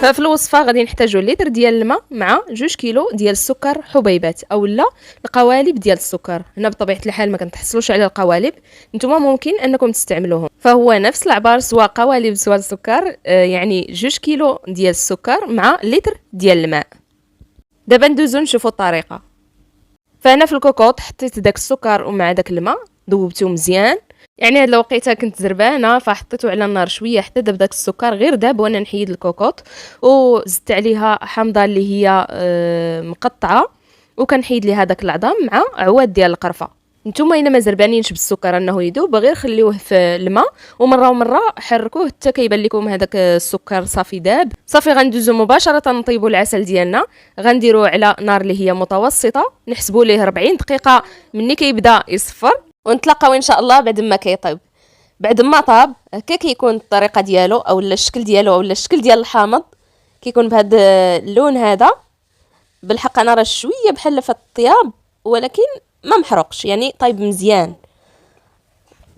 ففي الوصفه غادي نحتاجوا لتر ديال الماء مع 2 كيلو ديال السكر حبيبات اولا القوالب ديال السكر. هنا بطبيعه الحال ما كنتحصلوش على القوالب، نتوما ممكن انكم تستعملوهم، فهو نفس العبار سواء قوالب سواء السكر، يعني 2 كيلو ديال السكر مع لتر ديال الماء. دابا ندوزو نشوفوا الطريقه. فانا في الكوكوط حطيت داك السكر ومع داك الماء ذوبته مزيان، يعني هاد الوقيته كنت زربانه فحطيته على النار شويه حتى داب داك السكر غير داب، وانا نحيد الكوكوط وزدت عليها حامضه اللي هي مقطعه، وكنحيد ليها داك العظام مع عواد ديال القرفه. نتوما الا ما زربانينش بالسكر انه يذوب غير خليوه في الماء ومره حركوه حتى كيبان لكم هذاك السكر صافي داب. صافي غندوزو مباشره نطيبوا العسل ديالنا، غنديروه على نار اللي هي متوسطه، نحسبوا ليه 40 دقيقه مني كيبدا يصفر، ونتلاقاو ان شاء الله بعد ما كيطيب. بعد ما طاب هكا كيكون الطريقه ديالو اولا الشكل ديالو اولا الشكل ديال الحامض، كيكون بهذا اللون هذا. بالحق انا راه شويه بحال في الطياب ولكن ما محروقش، يعني طيب مزيان.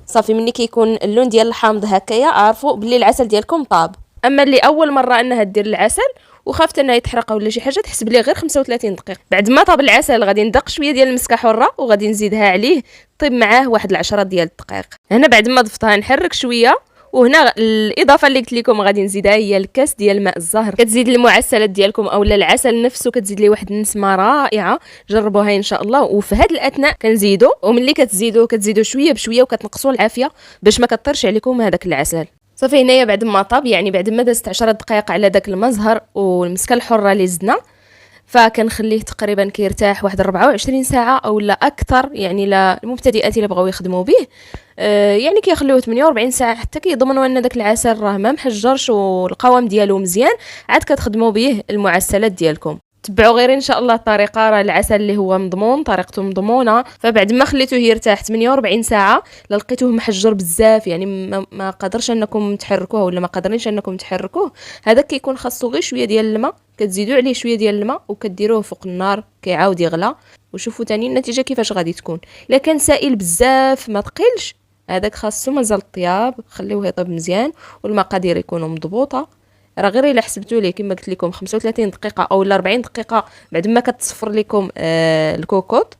صافي مني كيكون اللون ديال الحامض هكايا عارفوا بلي العسل ديالكم طاب. اما اللي اول مره انها دير العسل وخافت انها يتحرق ولا شي حاجه تحسب ليه غير 35 دقيقه. بعد ما طاب العسل غادي ندق شويه ديال المسكه حره وغادي نزيدها عليه طيب معاه واحد 10 ديال الدقائق. هنا بعد ما ضفتها نحرك شويه، وهنا الاضافه اللي قلت لكم غادي نزيدها هي الكاس ديال الماء الزهر. كتزيد المعسلات ديالكم اولا العسل نفسه كتزيد ليه واحد النسمه رائعه، جربوها ان شاء الله. وفي هذا الاثناء كنزيدوا، وملي كتزيدوا شويه بشويه وكتنقصوا العافيه باش ما كطرش عليكم هذاك العسل. صافي هنايا بعد ما طاب، يعني بعد ما دازت 10 دقائق على داك الماء الزهر والمسكه الحره اللي زدنا، فكنخليه تقريبا كيرتاح واحد 24 ساعه او لا اكثر، يعني للمبتدئات اللي بغاو يخدموا به. يعني كيخليوه 48 ساعه حتى كيضمنوا ان داك العسل راه ما محجرش والقوام ديالو مزيان، عاد كتخدموا به المعسلات ديالكم. تبعوا غير ان شاء الله الطريقه، راه العسل اللي هو مضمون طريقته مضمونه. فبعد ما خليتوه يرتاح 48 ساعه لقيتوه محجر بزاف، يعني ما قادرش انكم تحركوه ولا ما قادرينش انكم تحركوه، هذاك كيكون خاصو غير شويه ديال الماء، كتزيدوا عليه شويه ديال الماء وكديروه فوق النار كيعاود يغلى، وشوفوا تاني النتيجه كيفاش غادي تكون. الا كان سائل بزاف ما ثقيلش هذاك خاصو مازال الطياب، خليوه يطيب مزيان والمقادير يكونوا مضبوطه. راه غير الا حسبتوا ليه كما قلت لكم 35 دقيقه او 40 دقيقه بعد ما كتصفر لكم الكوكوط،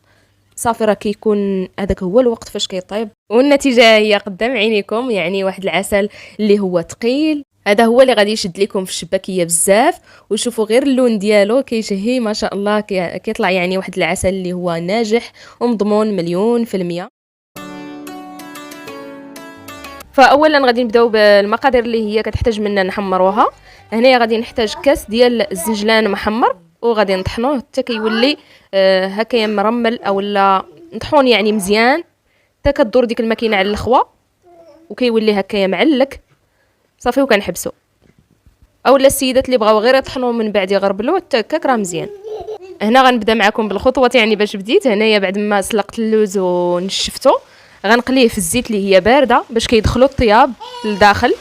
صافي راه كيكون هذاك هو الوقت فاش كيطيب، والنتيجه هي قدام عينيكم. يعني واحد العسل اللي هو ثقيل، هذا هو اللي غادي يشد لكم في الشباكيه بزاف. وشوفوا غير اللون ديالو كيشهي ما شاء الله، كيطلع يعني واحد العسل اللي هو ناجح ومضمون 100%. فاولا غادي نبداو بالمقادير اللي هي كتحتاج منا نحمروها. هنايا غادي نحتاج كاس ديال الزنجلان محمر، وغادي نطحنوه حتى كيولي هكايا مرمل اولا نطحون يعني مزيان حتى كدور ديك الماكينه على الخوا وكيولي هكايا معلك. صافي وكنحبسو. اولا السيدات اللي بغاو غير يطحنوه من بعد يغربلوه حتى هكاك راه مزيان. هنا غنبدا معكم بالخطوات، يعني باش بديت هنايا بعد ما سلقت اللوز ونشفتو غنقليه في الزيت اللي هي بارده باش كيدخلوا الطياب لداخل.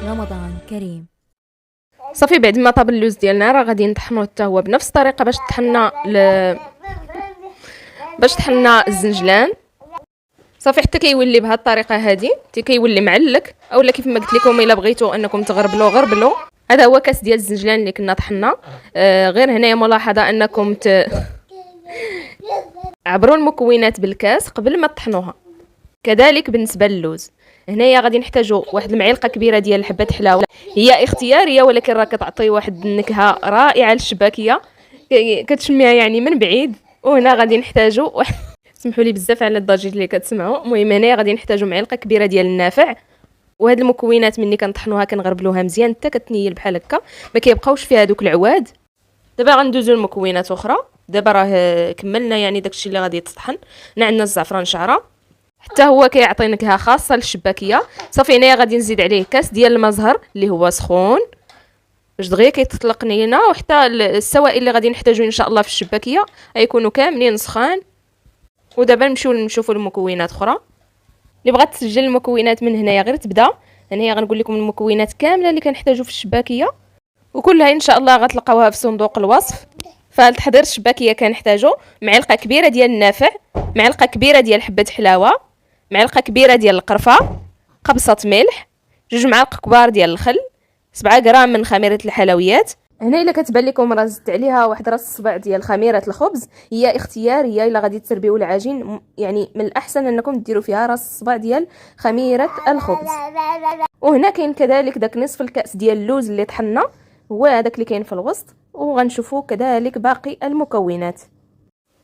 رمضان كريم. صافي بعد ما طاب اللوز ديالنا راه غادي نطحنوه حتى هو بنفس الطريقه باش طحنا الزنجلان. صافي حتى كيولي بهذه الطريقه هذه حتى كيولي معلك، اولا كيف ما قلت لكم الا بغيتوا انكم تغربلوا غربلوا. هذا هو كاس ديال الزنجلان اللي كنا طحنا. غير هنايا ملاحظه انكم عبروا المكونات بالكاس قبل ما تطحنوها. كذلك بالنسبه للوز، هنايا غادي نحتاجوا واحد المعلقه كبيره ديال حبات حلاوه، هي اختياريه ولكن راه كتعطي واحد النكهه رائعه للشباكيه كتشميها يعني من بعيد. وهنا غادي نحتاجوا سمحوا لي بزاف على الضجيج اللي كتسمعوا. المهم هنايا غادي نحتاجوا معلقه كبيره ديال النافع، وهاد المكونات مني كنطحنوها كنغربلوها مزيان حتى كتنيل بحال هكا ما كيبقاوش فيها دوك العواد. دابا غندوزو لمكونات اخرى. دابا راه كملنا يعني داكشي اللي غادي يتطحن. هنا عندنا الزعفران شعره حتى هو كيعطي نكهه خاصه للشباكيه. صافي هنايا غادي نزيد عليه كاس ديال الماء زهر اللي هو سخون باش دغيا كيتطلق لينا، وحتى السوائل اللي غادي نحتاجو ان شاء الله في الشباكيه غيكونوا كاملين سخان. ودابا نمشيو نشوفوا المكونات اخرى. اللي بغات تسجل المكونات من هنايا غير تبدا. هنايا غنقول لكم المكونات كامله اللي كنحتاجو في الشباكيه، وكلها ان شاء الله غتلقاوها في صندوق الوصف. فالتحضير الشباكيه كنحتاجو معلقه كبيره ديال النافع، معلقه كبيره ديال حبه حلاوه، معلقه كبيره ديال القرفه، قبصه ملح، 2 معالق كبار ديال الخل، 7 غرام من خميره الحلويات. هنا الا كتبان لكم راه زدت عليها واحد راس الصباع ديال خميره الخبز، هي اختياريه. الا غادي تسربيو العجين يعني من الاحسن انكم ديروا فيها راس الصباع ديال خميره الخبز. وهنا كاين كذلك داك نصف الكاس ديال اللوز اللي طحنا، هو هذاك اللي كاين في الوسط. وغنشوفوا كذلك باقي المكونات.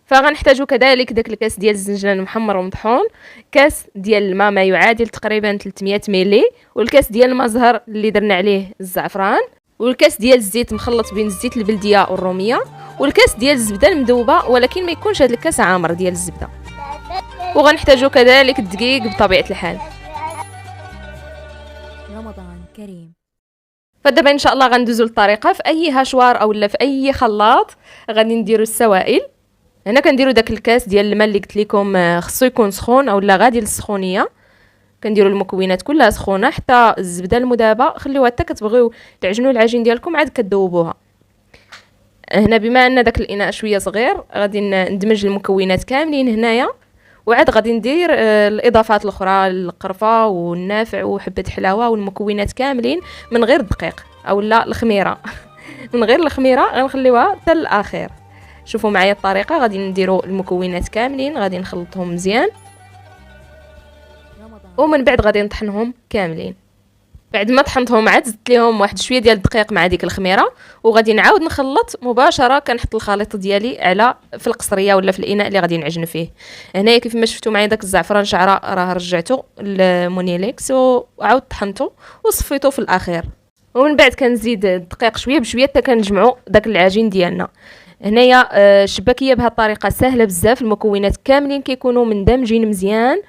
فغنحتاجو كذلك داك الكاس ديال الزنجان محمر ومطحون، كاس ديال الماء ما يعادل تقريبا 300 ملي، والكاس ديال المزهر اللي درنا عليه الزعفران، والكاس ديال الزيت مخلط بين الزيت البلديه والروميه، والكاس ديال الزبده المذوبه ولكن ما يكونش هذا الكاس عامر ديال الزبده. وغنحتاجو كذلك الدقيق بطبيعه الحال. رمضان كريم. فدابا ان شاء الله غندوزو للطريقه. في اي هاشوار اولا في اي خلاط غادي نديرو السوائل. هنا كنديرو داك الكاس ديال الماء اللي قلت لكم خصو يكون سخون اولا غادي للسخونيه. كنديروا المكونات كلها سخونه حتى الزبده المذابه، خليوها حتى كتبغيو تعجنوا العجين ديالكم عاد كتذوبوها. هنا بما ان داك الاناء شويه صغير غادي ندمج المكونات كاملين هنايا، وعاد غادي ندير الاضافات الاخرى، القرفه والنافع وحبه حلاوه والمكونات كاملين من غير الدقيق اولا الخميره من غير الخميره غنخليوها حتى الاخير. شوفوا معايا الطريقه. غادي نديروا المكونات كاملين، غادي نخلطهم مزيان، ومن بعد غادي نطحنهم كاملين. بعد ما طحنتهم عاد زدت ليهم واحد شويه ديال الدقيق مع ديك الخميره، وغادي نعاود نخلط مباشره. كنحط الخليط ديالي على في القصريه ولا في الاناء اللي غادي نعجن فيه. هنايا كيف ما شفتوا معايا داك الزعفران شعره راه رجعته للمونيليكس وعاود طحنته وصفيته في الاخير. ومن بعد كنزيد الدقيق شويه بشويه حتى كنجمعوا داك العجين ديالنا. هنايا الشباكيه بهذه الطريقه سهله بزاف، المكونات كاملين كيكونوا مندمجين مزيان،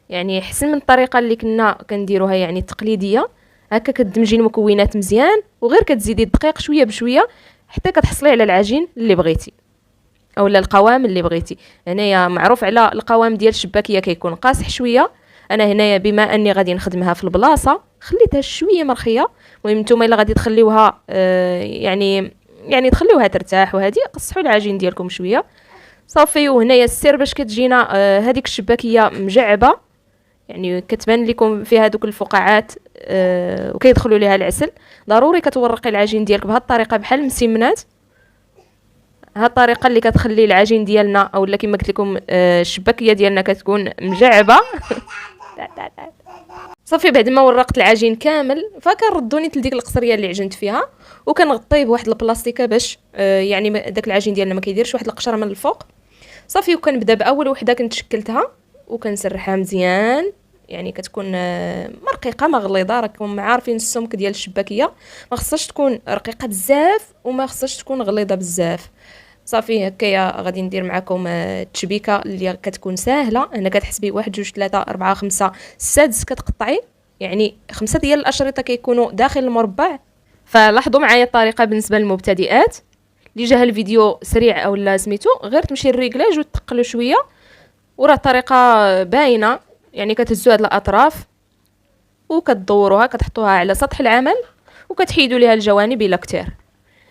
يعني احسن من الطريقه اللي كنا كنديروها يعني التقليديه. هكا كتدمجي المكونات مزيان وغير كتزيدي الدقيق شويه بشويه حتى كتحصلي على العجين اللي بغيتي اولا القوام اللي بغيتي. هنايا معروف على القوام ديال الشباكيه كيكون قاصح شويه. انا هنايا بما اني غادي نخدمها في البلاصه خليتها شويه مرخيه. المهم نتوما الا غادي تخليوها يعني تخليوها ترتاح وهذه قصحوا العجين ديالكم شويه صافي. وهنايا السر باش كتجينا هذيك الشباكيه مجعبه، يعني كتبان لكم فيها دوك الفقاعات وكيدخلوا ليها العسل. ضروري كتورقي العجين ديالك بهذه الطريقه بحال المسمنات. هذه الطريقه اللي كتخلي العجين ديالنا اولا كما قلت لكم الشباكيه ديالنا كتكون مجعبه صافي. بعد ما ورقت العجين كامل فكنردوني لديك القصريه اللي عجنت فيها وكنغطيه بواحد البلاستيكه باش يعني داك العجين ديالنا ما كيديرش واحد القشره من الفوق صافي. وكنبدا باول وحده كنت شكلتها وكنسرحها مزيان، يعني كتكون مرقيقه ما غليظه. راكم عارفين السمك ديال الشباكيه ما خصهاش تكون رقيقه بزاف وما خصهاش تكون غليظه بزاف صافي. هكايا غادي ندير معكم التشبيكه اللي كتكون ساهله. هنا كتحسبي 1 2 3 4 5 6 كتقطعي، يعني 5 ديال الاشرطه كيكونوا داخل المربع. فلاحظوا معايا الطريقه بالنسبه للمبتدئات. اللي جاه الفيديو سريع اولا سميتو غير تمشي الريكلاج وتقلوا شويه، وراه الطريقه باينه. يعني كتهزوا هاد الاطراف وكتدوروها كتحطوها على سطح العمل وكتحيدوا ليها الجوانب الى كتير.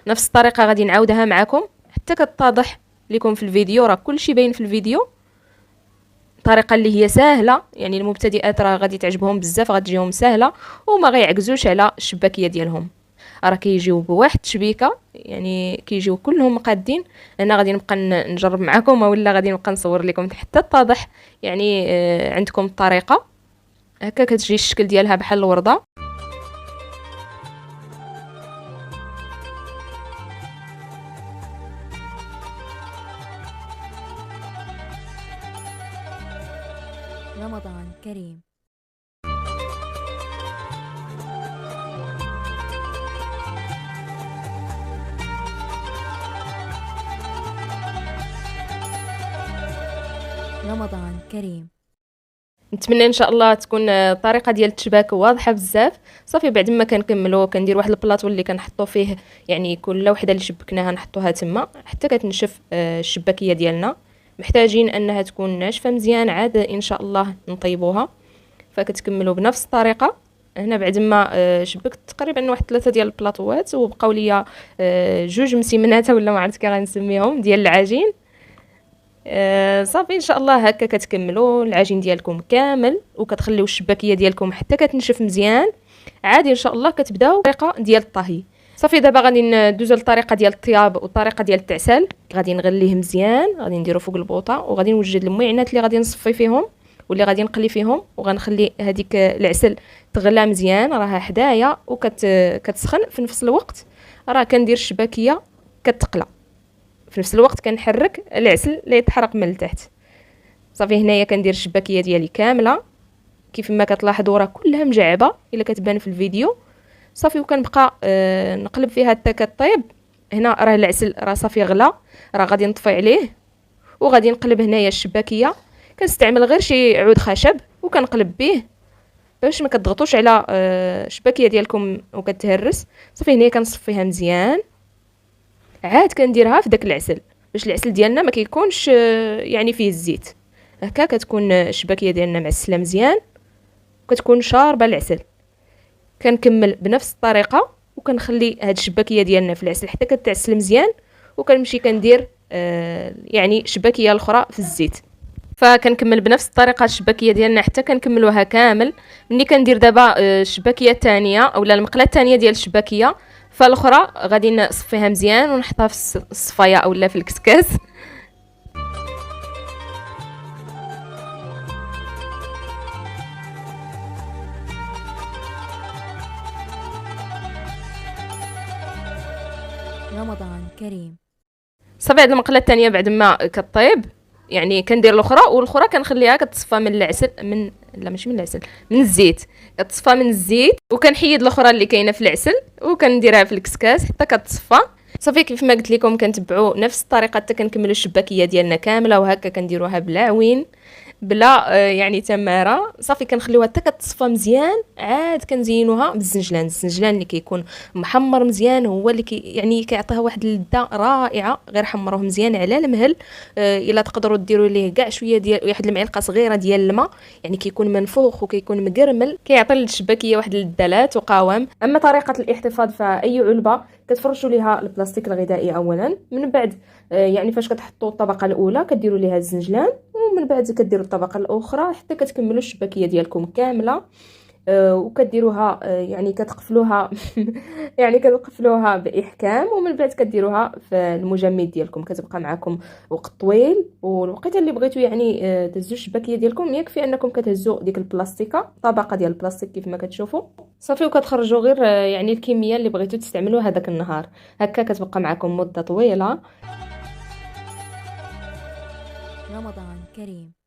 نفس الطريقه غادي نعاودها معكم حتى كتتضح لكم في الفيديو. راه كلشي باين في الفيديو. طريقه اللي هي سهله، يعني المبتدئات راه غادي تعجبهم بزاف، غتجيهم سهله وما غيعكزوش على الشباكيه ديالهم. راه كيجيو بواحد التشبيكه، يعني كيجيو كلهم قادين. انا غادي نبقى نجرب معكم ولا غادي نبقى نصور لكم حتى تتضح يعني عندكم الطريقه. هكا كتجي الشكل ديالها بحال الورده. رمضان كريم. رمضان كريم. نتمنى ان شاء الله تكون الطريقه ديال التشباك واضحه بزاف صافي. بعد ما كنكملوا كندير واحد البلاطو اللي كنحطوا فيه يعني كل وحده اللي شبكناها نحطوها تما حتى كتنشف الشباكيه ديالنا. محتاجين انها تكون ناشفه مزيان عاد ان شاء الله نطيبوها. فكتكملوا بنفس الطريقه هنا بعد ما شبكت تقريبا واحد 3 ديال البلاطوات، وبقاو ليا 2 مسيمنات ولا ما عرفت كي غنسميهم ديال العجين. صافي ان شاء الله هكا كتكملوا العجين ديالكم كامل، وكتخليو الشباكيه ديالكم حتى كتنشف مزيان. عادي ان شاء الله كتبداو الطريقه ديال الطهي. صافي دابا غادي ندوزو للطريقه ديال الطياب والطريقه ديال التعسل. غادي نغليه مزيان، غادي نديرو فوق البوطه، وغادي نوجد المعينات اللي غادي نصفي فيهم واللي غادي نقلي فيهم، وغنخلي هذيك العسل تغلى مزيان راها حدايا كتسخن. في نفس الوقت راه كندير الشباكيه كتقلى، في نفس الوقت كنحرك العسل اللي يتحرق من التحت. صافي هنايا كندير الشباكيه ديالي كامله كيف ما كتلاحظوا راه كلها مجعبه الا كتبان في الفيديو. صافي وكنبقى نقلب فيها حتى كطيب. هنا راه العسل راه صافي غلا، راه غادي نطفي عليه وغادي نقلب هنايا الشباكيه. كنستعمل غير شي عود خشب وكنقلب به باش ما كتضغطوش على الشباكيه ديالكم وكتهرس. صافي هنايا كنصفيها مزيان، عاد كنديرها في داك العسل باش العسل ديالنا ما كيكونش يعني فيه الزيت. هكا كتكون الشباكيه ديالنا معسله مزيان وكتكون شاربه العسل. كنكمل بنفس الطريقه وكنخلي هاد الشباكيه ديالنا في العسل حتى كتعسل مزيان، وكنمشي كندير يعني شباكيه الاخرى في الزيت. فكنكمل بنفس الطريقه الشباكيه ديالنا حتى كنكملوها كامل. ملي كندير دابا الشباكيه الثانيه اولا المقله الثانيه ديال الشباكيه، فالاخرى غادي نصفيها مزيان ونحطها في الصفايه اولا في الكسكاس. رمضان كريم. صافي هاد المقله الثانيه بعد ما كطيب يعني كندير الاخرى، والاخرى كنخليها كتصفى من العسل من لا ماشي من العسل، من الزيت. كتصفى من الزيت وكنحيد الاخرى اللي كاينه في العسل وكنديرها في الكسكاس حتى كتصفى. صافي كيف ما قلت لكم كنتبعوا نفس الطريقه حتى كنكملوا الشباكيه ديالنا كامله، وهكا كنديروها بلا عوين بلا يعني تماره. صافي كنخليوها حتى كتصفى مزيان، عاد كنزينوها بالزنجلان. الزنجلان اللي كيكون محمر مزيان هو اللي يعني كيعطيها واحد اللذه رائعه. غير حمروه مزيان على المهل. الا تقدروا ديروا ليه كاع شويه ديال واحد المعلقه صغيره ديال الماء، يعني كيكون منفوخ وكيكون مقرمل، كيعطي للشباكيه واحد اللذات وقوام. اما طريقه الاحتفاظ فاي علبه كتفرشوا ليها البلاستيك الغذائي اولا، من بعد يعني فاش كتحطوا الطبقه الاولى كديروا ليها الزنجلان، ومن بعد كديروا الطبقه الاخرى حتى كتكملوا الشباكيه ديالكم كامله. وكديروها يعني كتقفلوها يعني كتقفلوها باحكام، ومن بعد كديروها في المجمد ديالكم. كتبقى معكم وقت طويل، والوقيته اللي بغيتوا يعني تهزوا الشباكيه ديالكم يكفي انكم كتهزوا ديك البلاستيكه، طبقه ديال البلاستيك كيف ما كتشوفوا. صافي وكتخرجوا غير يعني الكميه اللي بغيتوا تستعملوا هذاك النهار. هكا كتبقى معكم مده طويله. رمضان كريم.